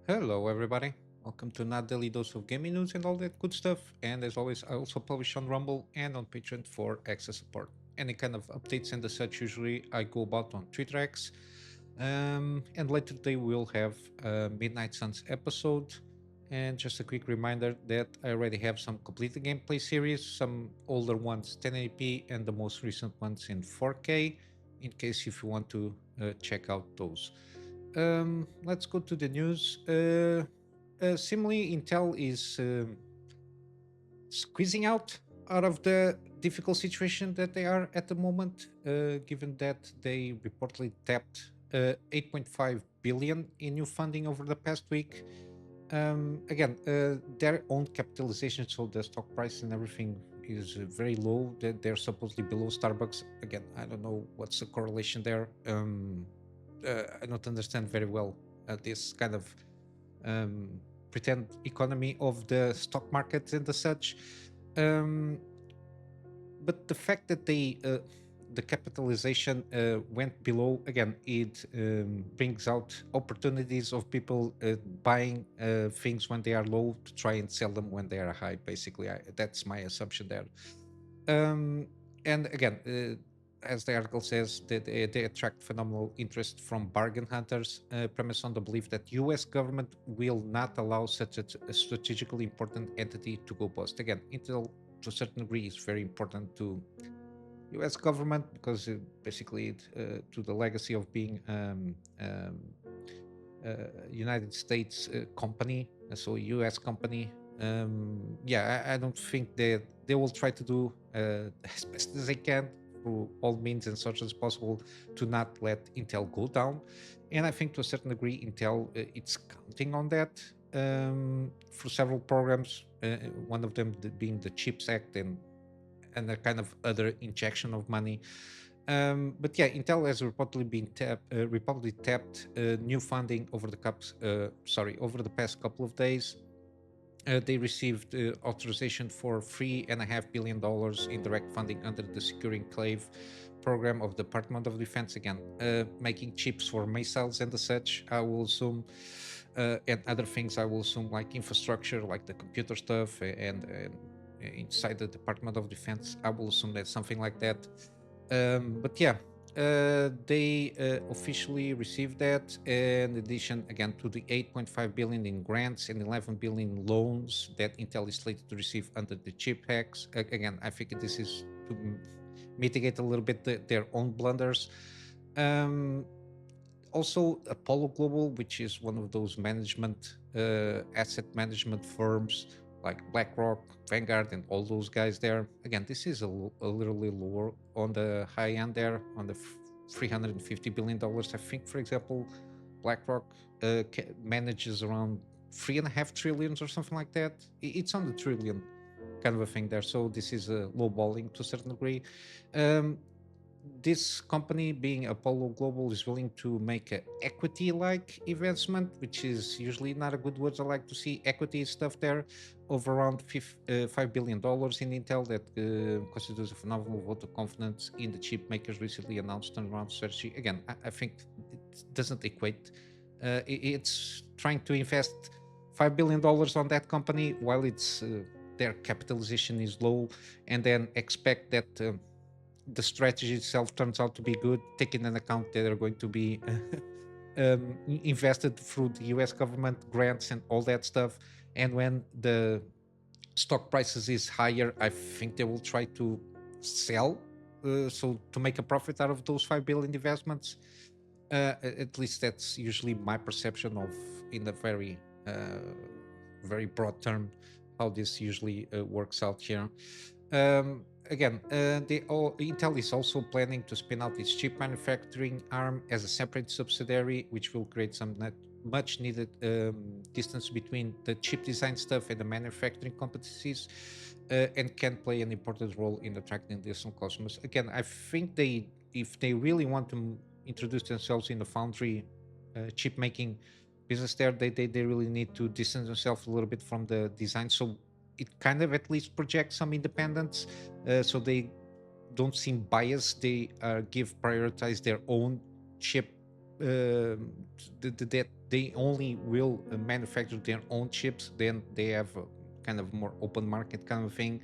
Hello, everybody. Welcome to Not Daily Dose of Gaming News and all that good stuff. And as always, I also publish on Rumble and on Patreon for access support. Any kind of updates and the such, usually I go about on Twitter X. And later today we'll have a Midnight Suns episode. And just a quick reminder that I already have some completed gameplay series, some older ones 1080p, and the most recent ones in 4K, in case if you want to check out those. Let's go to the news. Similarly, Intel is squeezing out of the difficult situation that they are at the moment, given that they reportedly tapped 8.5 billion in new funding over the past week. Again, their own capitalization, so the stock price and everything is very low. They're supposedly below Starbucks. Again, I don't know what's the correlation there. I don't understand very well this kind of um, pretend economy of the stock market and the such. Um, but the fact that the capitalization went below again, it brings out opportunities of people buying things when they are low to try and sell them when they are high. Basically, that's my assumption there. Um, and again, as the article says, that they attract phenomenal interest from bargain hunters, premised on the belief that U.S. government will not allow such a strategically important entity to go bust. Again, Intel to a certain degree is very important to U.S. government because to the legacy of being United States company, so U.S. company. Yeah, I don't think that they will try to do as best as they can through all means and such as possible to not let Intel go down. And I think to a certain degree, Intel it's counting on that for several programs. One of them being the CHIPS Act and a kind of other injection of money. But yeah, Intel has reportedly tapped new funding over the past couple of days. They received authorization for $3.5 billion in direct funding under the Secure Enclave program of the Department of Defense. Again, making chips for missiles and the such. I will assume, and other things. I will assume like infrastructure, like the computer stuff, and inside the Department of Defense. I will assume that something like that. But yeah, they officially received that. In addition, again, to the 8.5 billion in grants and 11 billion loans that Intel is slated to receive under the chip hacks. Again, I think this is to mitigate a little bit their own blunders. Um, Also, Apollo Global, which is one of those asset management firms like BlackRock, Vanguard, and all those guys there. Again, this is a little lower on the high end there, on the $350 billion. I think, for example, BlackRock manages around 3.5 trillions or something like that. It's on the trillion kind of a thing there. So this is a low balling to a certain degree. Um, this company, being Apollo Global, is willing to make an equity-like investment, which is usually not a good word. I like to see equity stuff there of around $5 billion in Intel. That considers a phenomenal vote of confidence in the chip makers recently announced turnaround strategy. Again, I think it doesn't equate. It's trying to invest $5 billion on that company while their capitalization is low, and then expect that the strategy itself turns out to be good, taking into account that they're going to be invested through the US government grants and all that stuff. And when the stock prices is higher, I think they will try to sell, so to make a profit out of those 5 billion investments. At least that's usually my perception of, in a very broad term, how this usually works out here. Again, Intel is also planning to spin out its chip manufacturing arm as a separate subsidiary, which will create some much needed distance between the chip design stuff and the manufacturing competencies, and can play an important role in attracting additional customers. Again, I think if they really want to introduce themselves in the foundry chip making business there, they really need to distance themselves a little bit from the design. So it kind of at least projects some independence, so they don't seem biased. They prioritize their own chip that they only will manufacture their own chips, then they have a kind of more open market kind of thing.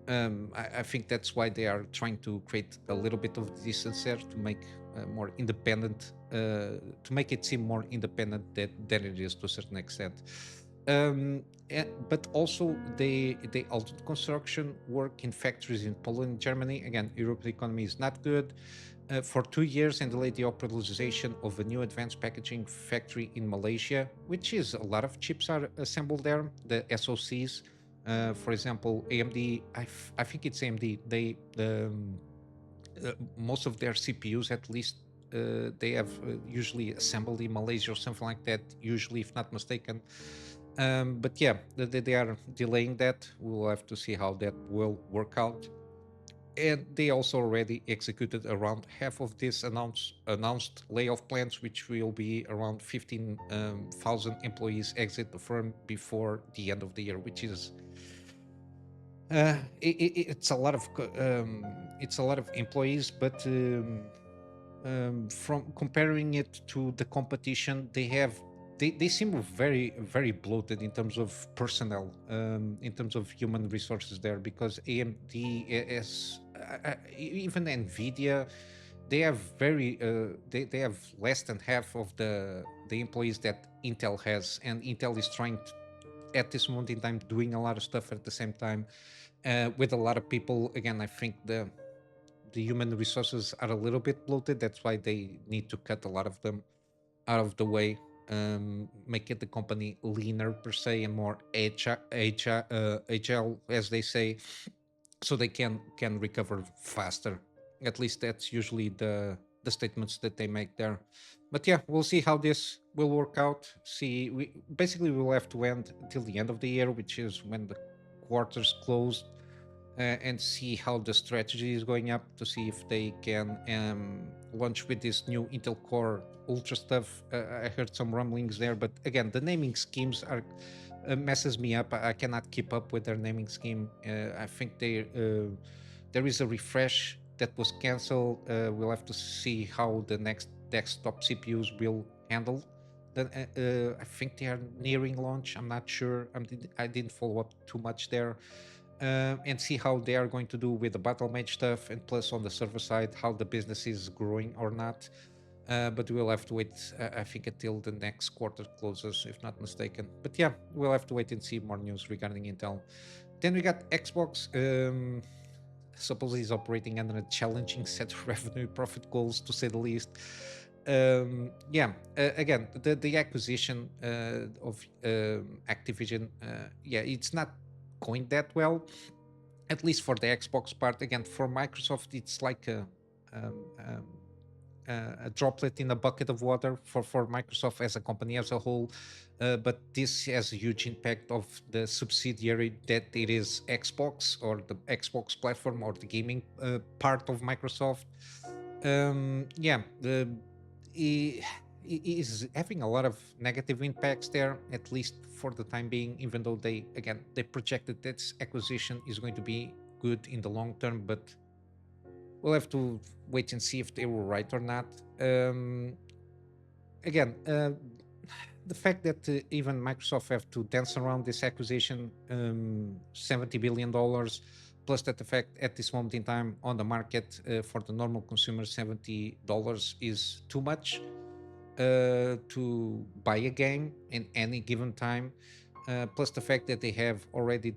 I think that's why they are trying to create a little bit of distance there to make more independent, to make it seem more independent than it is to a certain extent. But also they altered construction work in factories in Poland and Germany. Again, Europe's economy is not good. For 2 years, and delayed the operationalization of a new advanced packaging factory in Malaysia, which is a lot of chips are assembled there, the SoCs. For example, AMD, I think it's AMD. Most of their CPUs, at least, they have usually assembled in Malaysia or something like that. Usually, if not mistaken. But yeah, they are delaying that. We'll have to see how that will work out. And they also already executed around half of this announced layoff plans, which will be around 15,000 employees exit the firm before the end of the year, which is it's a lot of it's a lot of employees, but from comparing it to the competition, they seem very bloated in terms of personnel, in terms of human resources there, because AMD is even Nvidia, they have they have less than half of the employees that Intel has, and Intel is trying to, at this moment in time, doing a lot of stuff at the same time, with a lot of people. Again, I think the human resources are a little bit bloated. That's why they need to cut a lot of them out of the way, make it the company leaner per se and more agile, as they say, so they can recover faster. At least that's usually the statements that they make there. But yeah, we'll see how this will work out. See, we basically will have to end until the end of the year, which is when the quarters closed, and see how the strategy is going up, to see if they can launch with this new Intel Core Ultra stuff. I heard some rumblings there, but again, the naming schemes are messes me up. I cannot keep up with their naming scheme. I think there is a refresh that was canceled. We'll have to see how the next desktop CPUs will handle. I think they are nearing launch. I'm not sure. I didn't follow up too much there. And see how they are going to do with the battle mage stuff, and plus on the server side, how the business is growing or not. But we'll have to wait, I think, until the next quarter closes, if not mistaken. But yeah, we'll have to wait and see more news regarding Intel. Then we got Xbox. Supposedly is operating under a challenging set of revenue profit goals, to say the least. Yeah, again, the acquisition of Activision, yeah, it's not going that well, at least for the Xbox part. Again, for Microsoft, it's like um, um, a droplet in a bucket of water for Microsoft as a company as a whole. But this has a huge impact of the subsidiary that it is Xbox, or the Xbox platform, or the gaming part of Microsoft. Yeah, is having a lot of negative impacts there, at least for the time being, even though they projected that this acquisition is going to be good in the long term. But we'll have to wait and see if they were right or not. Again, the fact that even Microsoft have to dance around this acquisition, $70 billion, plus that the fact at this moment in time on the market, for the normal consumer, $70 is too much to buy a game in any given time. Plus the fact that they have already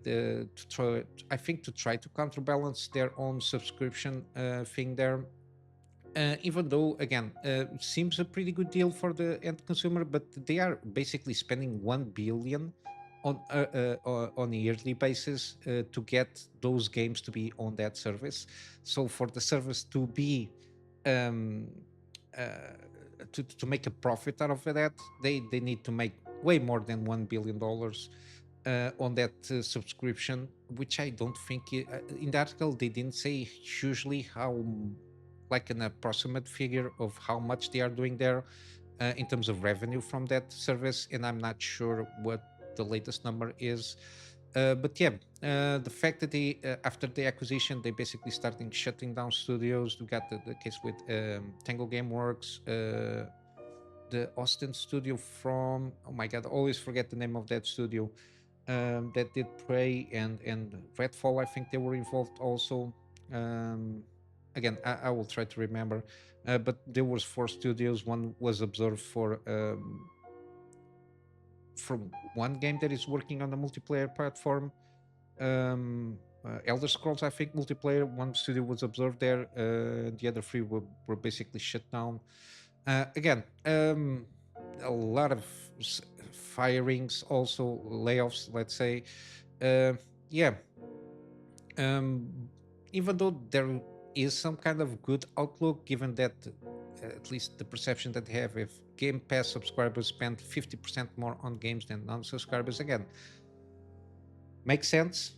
I think, to try to counterbalance their own subscription thing there. Even though, again, seems a pretty good deal for the end consumer, but they are basically spending 1 billion on a yearly basis to get those games to be on that service. So for the service to be um, uh, to make a profit out of that, they need to make way more than $1 billion on that subscription, which I don't think in the article they didn't say hugely how, like an approximate figure of how much they are doing there in terms of revenue from that service, and I'm not sure what the latest number is. But yeah, the fact that they after the acquisition, they basically starting shutting down studios. We got the case with Tango Gameworks. the Austin studio from, oh my god, I always forget the name of that studio, that did Prey and Redfall. I think they were involved also. Um, Again, I will try to remember, but there was four studios. One was observed for from one game that is working on the multiplayer platform. Elder Scrolls, I think, multiplayer. One studio was observed there. The other three were basically shut down. Again, a lot of firings, also layoffs. Let's say, uh, yeah. Um, Even though there is some kind of good outlook, given that at least the perception that they have, if Game Pass subscribers spend 50% more on games than non-subscribers, again, makes sense,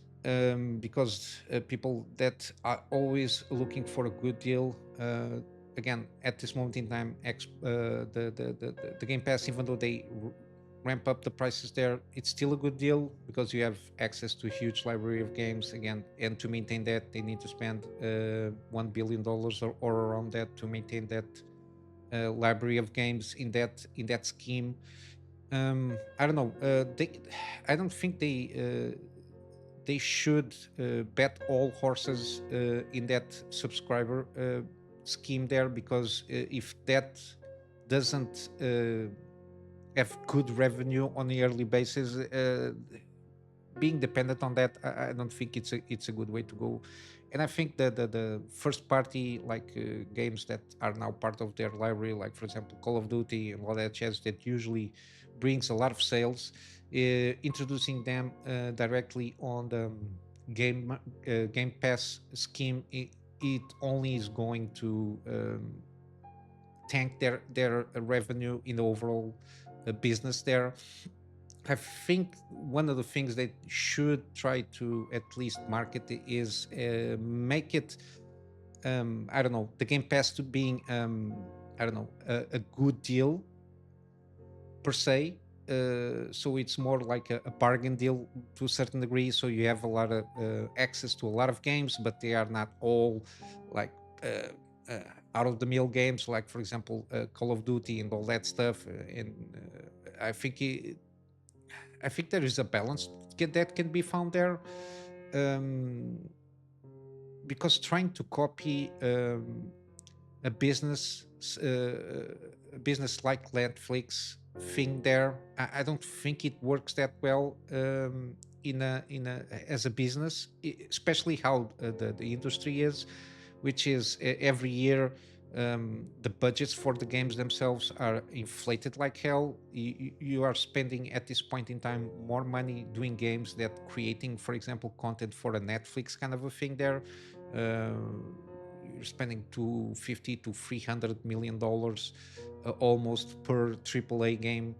because people that are always looking for a good deal, again, at this moment in time, the Game Pass, even though they ramp up the prices there, it's still a good deal because you have access to a huge library of games again, and to maintain that, they need to spend $1 billion or around that to maintain that library of games in that scheme. I don't know. I don't think they should bet all horses in that subscriber scheme there, because if that doesn't have good revenue on a yearly basis, being dependent on that, I don't think it's a good way to go. And I think that the first party like games that are now part of their library, like for example Call of Duty and all that jazz, that usually brings a lot of sales, introducing them directly on the Game Pass scheme, it only is going to tank their revenue in the overall business there. I think one of the things they should try to at least market is make it, I don't know, the Game Pass to being, I don't know, a good deal per se. So it's more like a bargain deal to a certain degree. So you have a lot of access to a lot of games, but they are not all like uh, out of the mill games, like for example Call of Duty and all that stuff. And I think I think there is a balance that can be found there, um, because trying to copy a business a business like Netflix thing there, I don't think it works that well in a as a business, especially how the industry is, which is every year the budgets for the games themselves are inflated like hell. You are spending at this point in time more money doing games that creating, for example, content for a Netflix kind of a thing there. Uh, you're spending 250 to 300 million dollars almost per AAA game,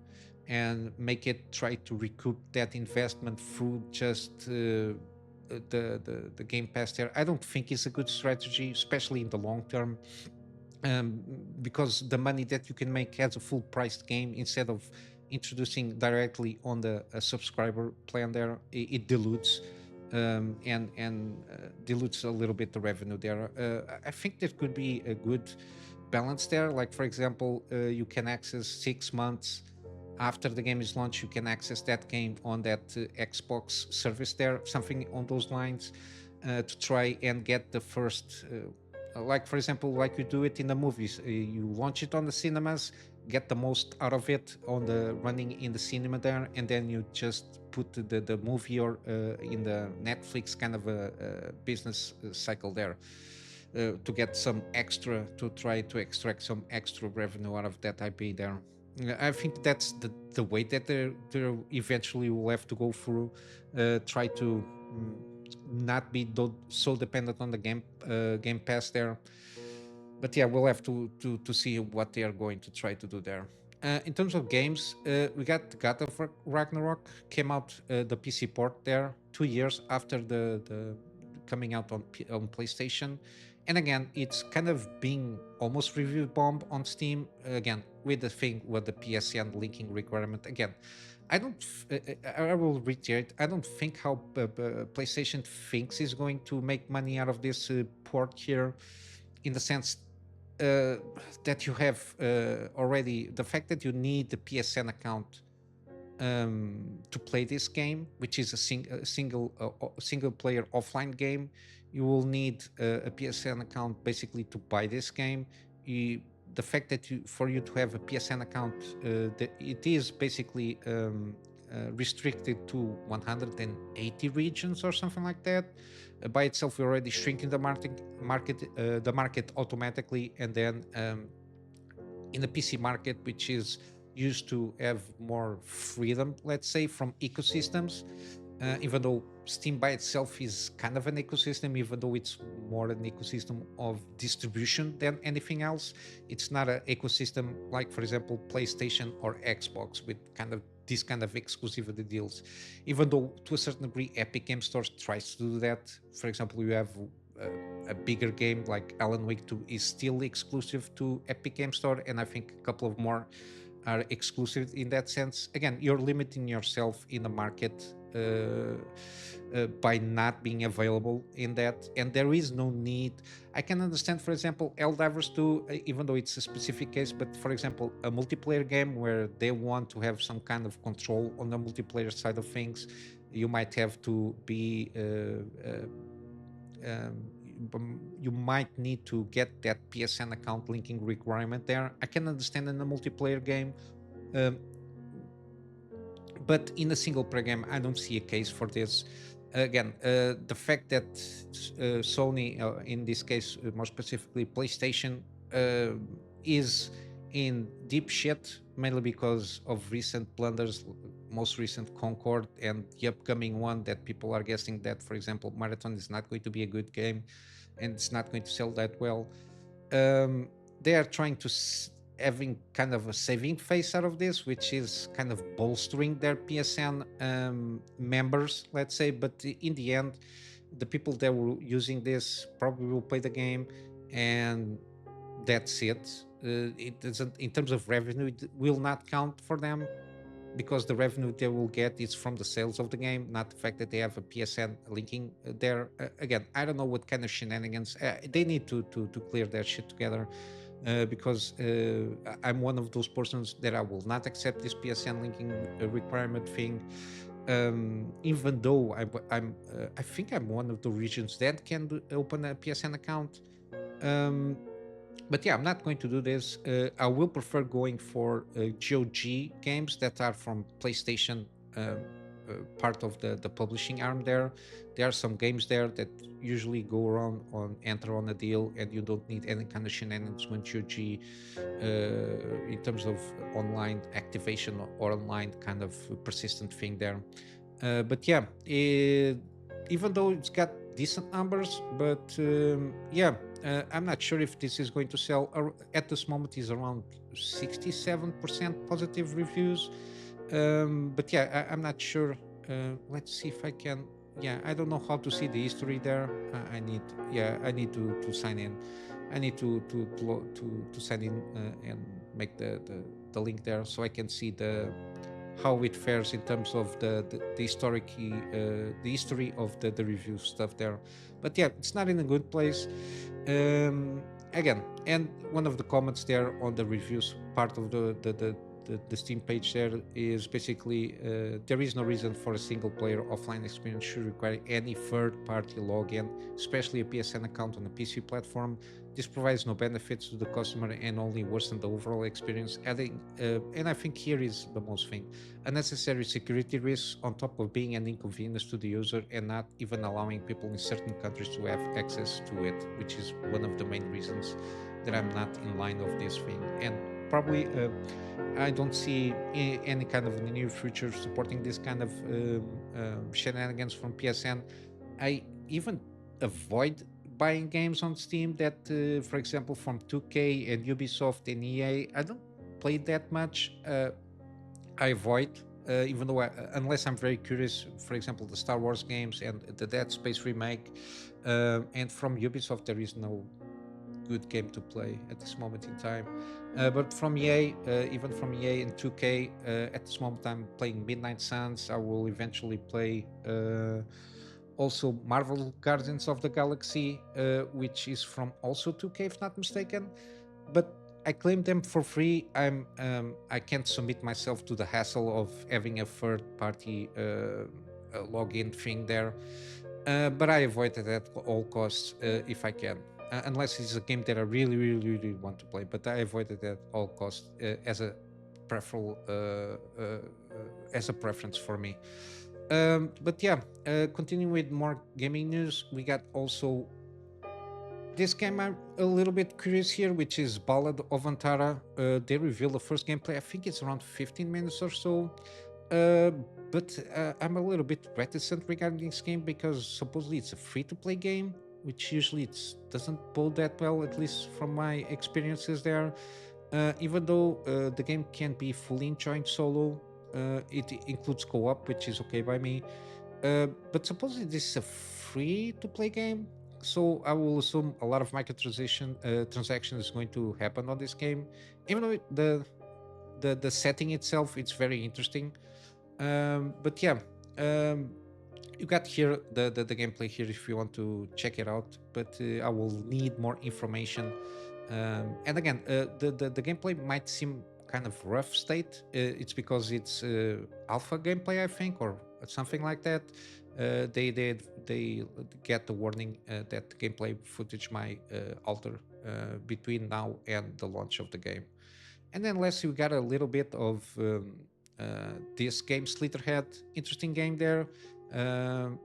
and make it try to recoup that investment through just the Game Pass there. I don't think it's a good strategy, especially in the long term, um, because the money that you can make as a full priced game, instead of introducing directly on the subscriber plan there, it dilutes and dilutes a little bit the revenue there. I think there could be a good balance there. Like for example, you can access 6 months after the game is launched, you can access that game on that Xbox service there, something on those lines, to try and get the first, like for example, like you do it in the movies. You launch it on the cinemas, get the most out of it on the running in the cinema there, and then you just put the movie or in the Netflix kind of a business cycle there. To get some extra, to try to extract some extra revenue out of that IP there. I think that's the way that they eventually will have to go through. Try to not be so dependent on the Game Pass there. But yeah, we'll have to see what they are going to try to do there. In terms of games, we got God of Ragnarok, came out the PC port there 2 years after the coming out on PlayStation, and again, it's kind of being almost review bomb on Steam again with the thing with the PSN linking requirement again. I don't. I will reiterate. I don't think how PlayStation thinks is going to make money out of this port here, in the sense. uh, that you have already the fact that you need the PSN account to play this game, which is a single player offline game. You will need a PSN account basically to buy this game. You, the fact that for you to have a PSN account, it is basically restricted to 180 regions or something like that. By itself, we're already shrinking the market automatically, and then in the PC market, which is used to have more freedom, let's say, from ecosystems. Even though Steam by itself is kind of an ecosystem, even though it's more an ecosystem of distribution than anything else, it's not an ecosystem like, for example, PlayStation or Xbox with kind of this kind of exclusivity deals. Even though to a certain degree, Epic Game Store tries to do that. For example, you have a bigger game like Alan Wake 2 is still exclusive to Epic Game Store, and I think a couple of more are exclusive in that sense. Again, you're limiting yourself in the market by not being available in that, and there is no need. I can understand, for example, Helldivers 2, even though it's a specific case, but for example, a multiplayer game where they want to have some kind of control on the multiplayer side of things, you might have to be you might need to get that PSN account linking requirement there. I can understand in a multiplayer game, um, but in a single player game, I don't see a case for this. Again, the fact that Sony, in this case, more specifically PlayStation, is in deep shit, mainly because of recent blunders, most recent Concord, and the upcoming one that people are guessing that, for example, Marathon is not going to be a good game and it's not going to sell that well. They are trying to having kind of a saving face out of this, which is kind of bolstering their PSN members, let's say. But in the end, the people that were using this probably will play the game, and that's it. It doesn't, in terms of revenue, it will not count for them because the revenue they will get is from the sales of the game, not the fact that they have a PSN linking there. Again, I don't know what kind of shenanigans they need to clear their shit together. Because I'm one of those persons that I will not accept this PSN linking requirement thing. Even though I think I'm one of the regions that can open a PSN account. But yeah, I'm not going to do this. I will prefer going for GOG games that are from PlayStation, part of the publishing arm there. There are some games there that usually go around on enter on a deal, and you don't need any kind of shenanigans when GOG, in terms of online activation or online kind of persistent thing there. But yeah, even though it's got decent numbers, but yeah, I'm not sure if this is going to sell. At this moment, is around 67% positive reviews. But yeah, I'm not sure. Let's see if I can. Yeah, I don't know how to see the history there. I need. Yeah, I need to sign in. I need to sign in and make the link there so I can see how it fares in terms of the history of the review stuff there. But yeah, it's not in a good place. Again, and one of the comments there on the reviews part of the Steam page there is basically there is no reason for a single player offline experience should require any third party login, especially a PSN account on a PC platform. This provides no benefits to the customer and only worsen the overall experience. Adding, and I think here is the most thing, unnecessary security risks on top of being an inconvenience to the user and not even allowing people in certain countries to have access to it, which is one of the main reasons that I'm not in line of this thing. And probably I don't see any kind of in the near future supporting this kind of shenanigans from PSN. I even avoid buying games on Steam that, for example, from 2K and Ubisoft and EA, I don't play that much. I avoid, even though unless I'm very curious, for example, the Star Wars games and the Dead Space remake, and from Ubisoft there is no good game to play at this moment in time. But from EA, even from EA and 2K, at this moment I'm playing Midnight Suns. I will eventually play also Marvel Guardians of the Galaxy, which is from also 2K, if not mistaken. but I claim them for free. I can't submit myself to the hassle of having a third party login thing there. But I avoid it at all costs if I can, unless it's a game that I really, really, really want to play. But I avoid it at all costs as a preferable as a preference for me. But yeah, continuing with more gaming news, we got also this game I'm a little bit curious here, which is Ballad of Antara. They reveal the first gameplay. I think it's around 15 minutes or so. Uh, but I'm a little bit reticent regarding this game because supposedly it's a free-to-play game, which usually it doesn't bode that well, at least from my experiences there. Even though the game can be fully enjoyed solo, it includes co-op, which is okay by me. But supposedly this is a free-to-play game, so I will assume a lot of microtransaction transaction is going to happen on this game. Even though the setting itself it's very interesting. But yeah, um, you got here the gameplay here if you want to check it out. But I will need more information. And again, the gameplay might seem kind of rough state. It's because it's alpha gameplay, I think, or something like that. They get the warning that the gameplay footage might alter between now and the launch of the game. And then lastly, we got a little bit of this game, Slitterhead. Interesting game there.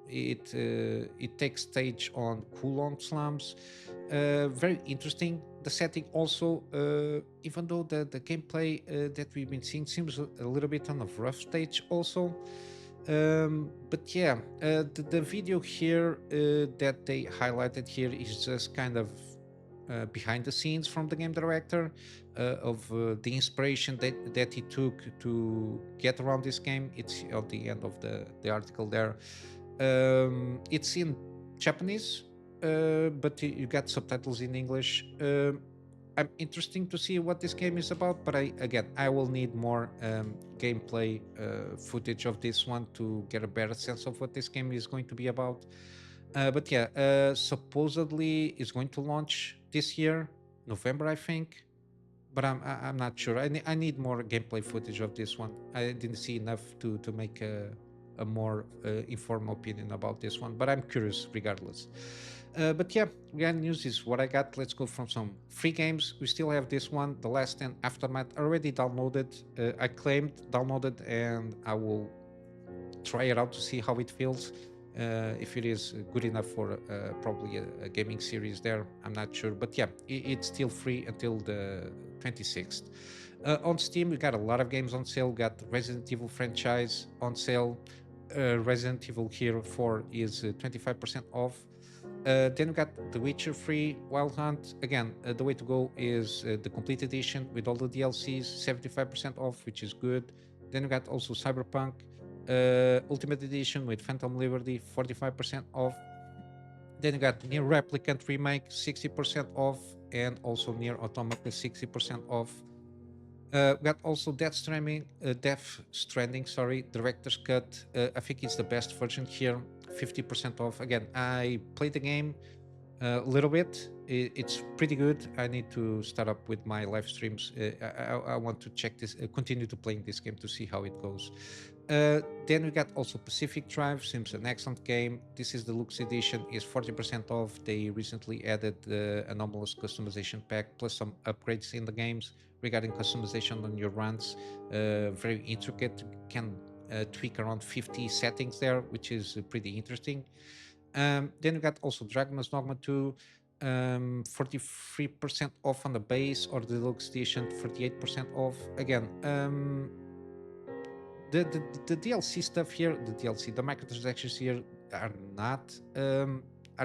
It takes stage on Kulong slums. Very interesting. The setting also, even though the gameplay that we've been seeing seems a little bit on a rough stage also. But yeah, the video here that they highlighted here is just kind of behind the scenes from the game director of the inspiration that he took to get around this game. It's at the end of the article there. It's in Japanese, but you got subtitles in English. I'm interesting to see what this game is about, but I will need more gameplay footage of this one to get a better sense of what this game is going to be about. But yeah, supposedly it's going to launch this year, November, I think. But I'm not sure. I need more gameplay footage of this one. I didn't see enough to make a more informed opinion about this one. But I'm curious, regardless. But yeah, Real News is what I got. Let's go from some free games. We still have this one, The Last Stand Aftermath, already downloaded. I claimed downloaded, and I will try it out to see how it feels. If it is good enough for probably a gaming series there, I'm not sure. But yeah, it's still free until the 26th. On Steam, we got a lot of games on sale. We got Resident Evil franchise on sale. Resident Evil here 4 is 25% off. Then we got The Witcher free, Wild Hunt. Again, the way to go is the complete edition with all the DLCs, 75% off, which is good. Then we got also Cyberpunk Ultimate Edition with Phantom Liberty, 45% off. Then you got Near Replicant Remake, 60% off, and also Near Automata, 60% off. We got also Death Stranding, sorry, Director's Cut. I think it's the best version here, 50% off. Again, I played the game a little bit. It's pretty good. I need to start up with my live streams. I want to check this, continue to playing this game to see how it goes. Then we got also Pacific Drive, seems an excellent game. This is the Lux edition, is 40% off. They recently added the anomalous customization pack plus some upgrades in the games regarding customization on your runs. Very intricate, can tweak around 50 settings there, which is pretty interesting. Then we got also Dragon's Dogma 2, 43% off on the base, or the deluxe edition 38% off. Again, the DLC stuff here, the microtransactions here are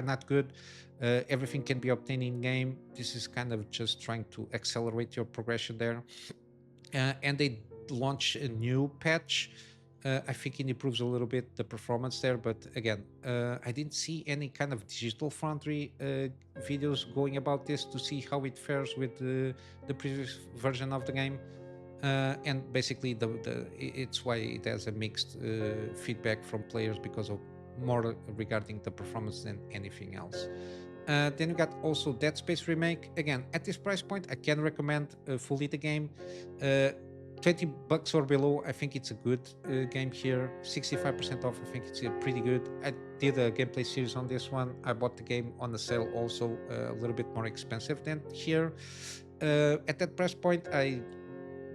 not good. Everything can be obtained in game. This is kind of just trying to accelerate your progression there. And they launch a new patch. I think it improves a little bit the performance there, but again, I didn't see any kind of Digital Foundry videos going about this to see how it fares with the previous version of the game. And basically, it's why it has a mixed feedback from players because of more regarding the performance than anything else. Then you got also Dead Space Remake. Again, at this price point, I can recommend fully the game. Uh, $20 or below, I think it's a good game here. 65% off, I think it's pretty good. I did a gameplay series on this one. I bought the game on the sale also, a little bit more expensive than here. At that price point, I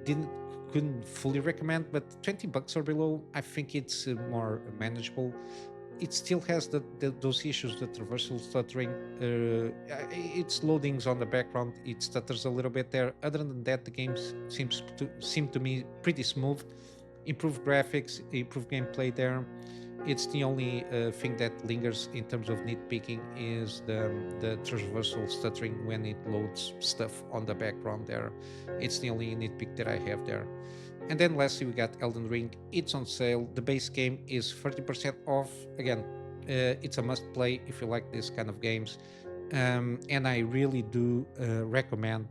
didn't couldn't fully recommend, but $20 or below, I think it's more manageable. It still has those issues, the traversal stuttering. Its loadings on the background, it stutters a little bit there. Other than that, the game seem to me pretty smooth. Improved graphics, improved gameplay there. It's the only thing that lingers in terms of nitpicking is the traversal stuttering when it loads stuff on the background there. It's the only nitpick that I have there. And then lastly, we got Elden Ring. It's on sale. The base game is 30% off. Again, it's a must play if you like this kind of games. And I really do recommend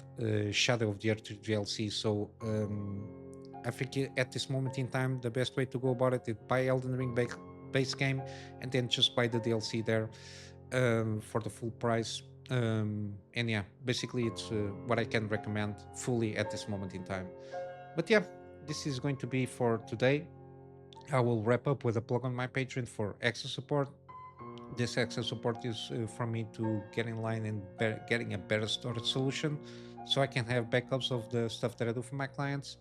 Shadow of the Earth DLC. So I think at this moment in time, the best way to go about it is buy Elden Ring base game and then just buy the DLC there for the full price. And yeah, basically, it's what I can recommend fully at this moment in time. But yeah, this is going to be for today. I will wrap up with a plug on my Patreon for access support. This access support is for me to get in line and getting a better storage solution so I can have backups of the stuff that I do for my clients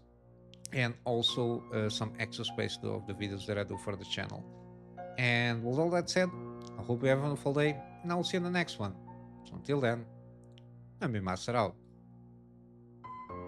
and also some extra space of the videos that I do for the channel. And with all that said, I hope you have a wonderful day and I will see you in the next one. So until then, Kunamy Master out.